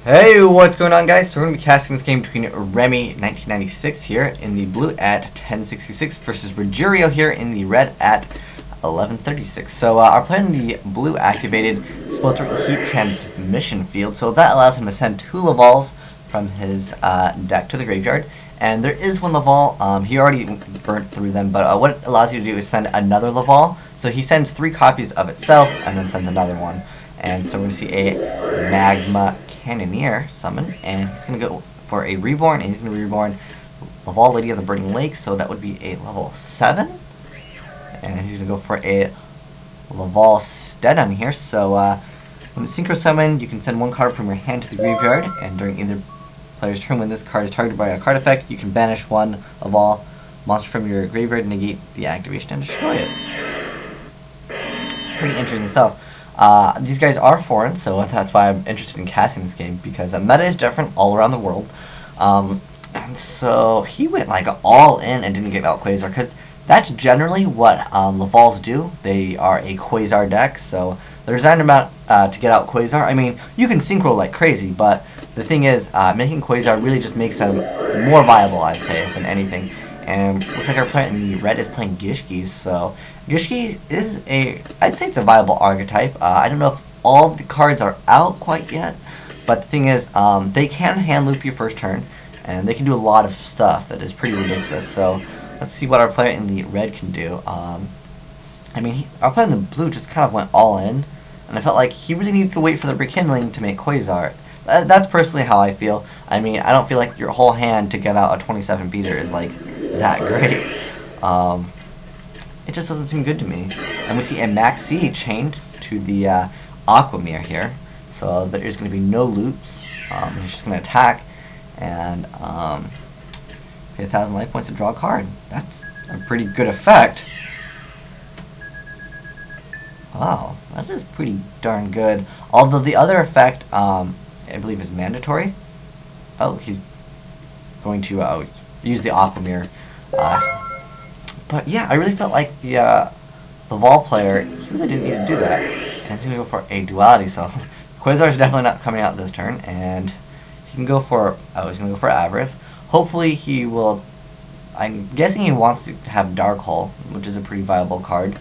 Hey, what's going on, guys? So we're going to be casting this game between Remy 1996 here in the blue at 1066 versus Rogerio here in the red at 1136. So our player in the blue activated Smothering Heat Transmission Field, so that allows him to send 2 Lavals from his deck to the graveyard. And there is one Laval, he already burnt through them, but what it allows you to do is send another Laval. So he sends 3 copies of itself and then sends another one. And so we're going to see a Magma Cannoneer summon, and he's going to go for a Reborn, and he's going to be Reborn Laval, Lady of the Burning Lake, so that would be a level 7. And he's going to go for a Laval Steadon here, so when it's Synchro Summon, you can send 1 card from your hand to the graveyard, and during either player's turn when this card is targeted by a card effect, you can banish 1 Laval monster from your graveyard, negate the activation, and destroy it. Pretty interesting stuff. These guys are foreign, so that's why I'm interested in casting this game, because meta is different all around the world. And so he went like all in and didn't get out Quasar, because that's generally what Lavals do. They are a Quasar deck, so they're designed about to get out Quasar. I mean, you can synchro like crazy, but the thing is, making Quasar really just makes them more viable, I'd say, than anything. And looks like our player in the red is playing Ghishki, so Ghishki is I'd say it's a viable archetype. I don't know if all the cards are out quite yet, but the thing is, they can hand loop your first turn, and they can do a lot of stuff that is pretty ridiculous. So let's see what our player in the red can do. I mean, our player in the blue just kind of went all in, and I felt like he really needed to wait for the rekindling to make Quasar. That's personally how I feel. I mean, I don't feel like your whole hand to get out a 27 beater is like that great. It just doesn't seem good to me. And we see a Maxi chained to the Aquamere here, so there's going to be no loops. He's just going to attack and pay 1,000 life points to draw a card. That's a pretty good effect. Wow, that is pretty darn good. Although the other effect, I believe, is mandatory. Oh, he's going to use the Aquamere. But yeah, I really felt like the Laval player, he really didn't need to do that. And he's going to go for a duality, so Quasar is definitely not coming out this turn, and he can go for, he's going to go for Avarice. Hopefully he will, I'm guessing he wants to have Dark Hole, which is a pretty viable card.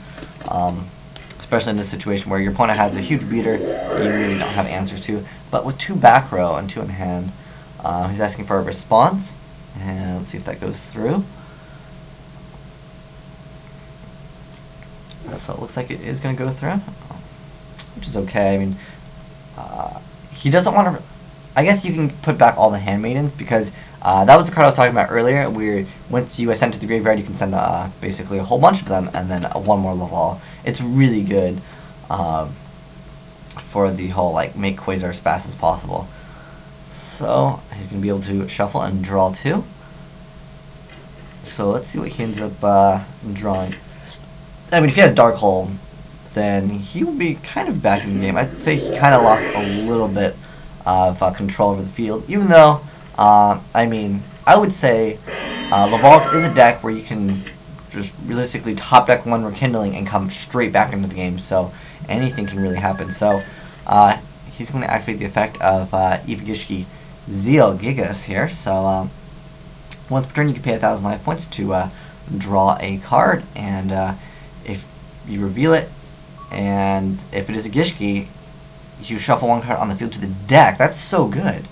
Especially in this situation where your opponent has a huge beater that you really don't have answers to. But with 2 back row and 2 in hand, he's asking for a response, and let's see if that goes through. So it looks like it is going to go through, which is okay. I mean, he doesn't want to... I guess you can put back all the Handmaidens, because that was the card I was talking about earlier, where once you send to the graveyard, you can send basically a whole bunch of them, and then 1 more Laval. It's really good for the whole, like, make Quasar as fast as possible. So he's going to be able to shuffle and draw 2. So let's see what he ends up drawing. I mean, if he has Dark Hole, then he will be kind of back in the game. I'd say he kind of lost a little bit of control over the field, even though, I mean, I would say Laval's is a deck where you can just realistically top deck 1 Rekindling and come straight back into the game, so anything can really happen. So he's going to activate the effect of Eva Ghishki Zeal Gigas here, so once per turn you can pay 1,000 life points to draw a card, and if you reveal it, and if it is a Ghishki, you shuffle 1 card on the field to the deck. That's so good.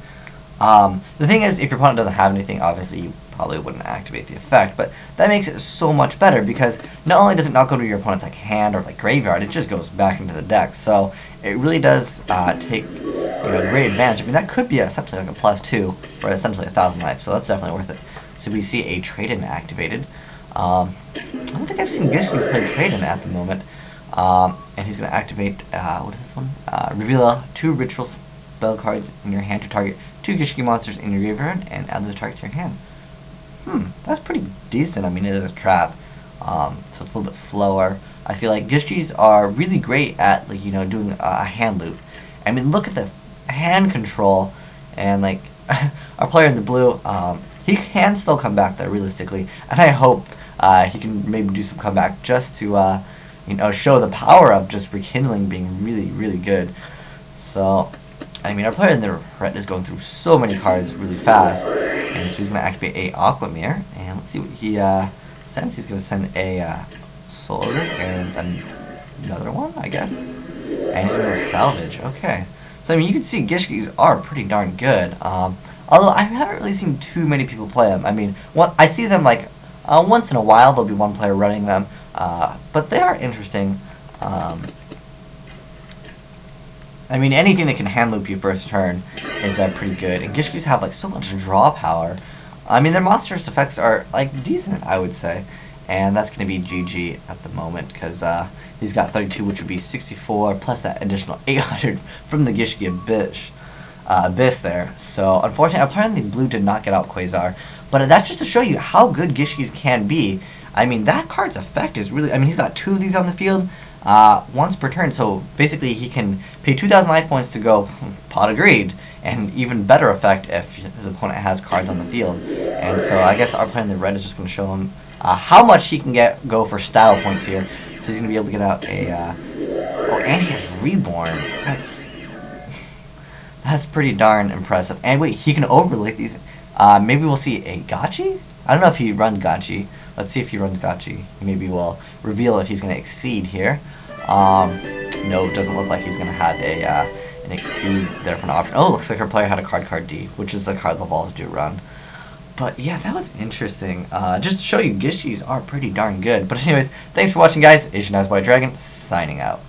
The thing is, if your opponent doesn't have anything, obviously you probably wouldn't activate the effect, but that makes it so much better, because not only does it not go to your opponent's like hand or like graveyard, it just goes back into the deck. So it really does take great advantage. I mean, that could be essentially like a +2 for essentially 1,000 life, so that's definitely worth it. So we see a Trade-In activated. I don't think I've seen Ghishki's play Trade-In at the moment. And he's going to activate, what is this one? Reveal 2 ritual spell cards in your hand to target 2 Ghishki monsters in your graveyard and add the target to your hand. That's pretty decent. I mean, it is a trap, so it's a little bit slower. I feel like Ghishkis are really great at, like, doing a hand loop. I mean, look at the hand control, and, like, our player in the blue, he can still come back there, realistically, and I hope he can maybe do some comeback just to, show the power of just Rekindling being really, really good. So I mean, our player in the red is going through so many cards really fast, and so he's going to activate a Aqua Mirror, and let's see what he sends. He's going to send a Solar and another one, I guess, and he's going to go Salvage. Okay, so I mean, you can see Ghishkis are pretty darn good. Although I haven't really seen too many people play them. I mean, I see them like once in a while. There'll be one player running them, but they are interesting. I mean, anything that can hand loop you first turn is pretty good. And Ghishkis have like so much draw power. I mean, their monstrous effects are like decent, I would say. And that's going to be GG at the moment because he's got 32, which would be 64, plus that additional 800 from the Ghishki Abyss there. So, unfortunately, apparently blue did not get out Quasar. But that's just to show you how good Ghishkis can be. I mean, that card's effect is really... I mean, he's got 2 of these on the field once per turn. So, basically, he can pay 2,000 life points to go Pot of Greed. And even better effect if his opponent has cards on the field. And so, I guess our player in the red is just going to show him how much he can go for style points here. So, he's going to be able to get out a... oh, and he has Reborn. That's pretty darn impressive. And wait, he can overlay these. Maybe we'll see a Gotchi? I don't know if he runs Gotchi. Let's see if he runs Gotchi. Maybe we'll reveal if he's going to Exceed here. No, it doesn't look like he's going to have an Exceed there for an option. Oh, looks like our player had a card D, which is a card Laval do run. But yeah, that was interesting. Just to show you, Ghishkis are pretty darn good. But anyways, thanks for watching, guys. Asian Eyes White Dragon, signing out.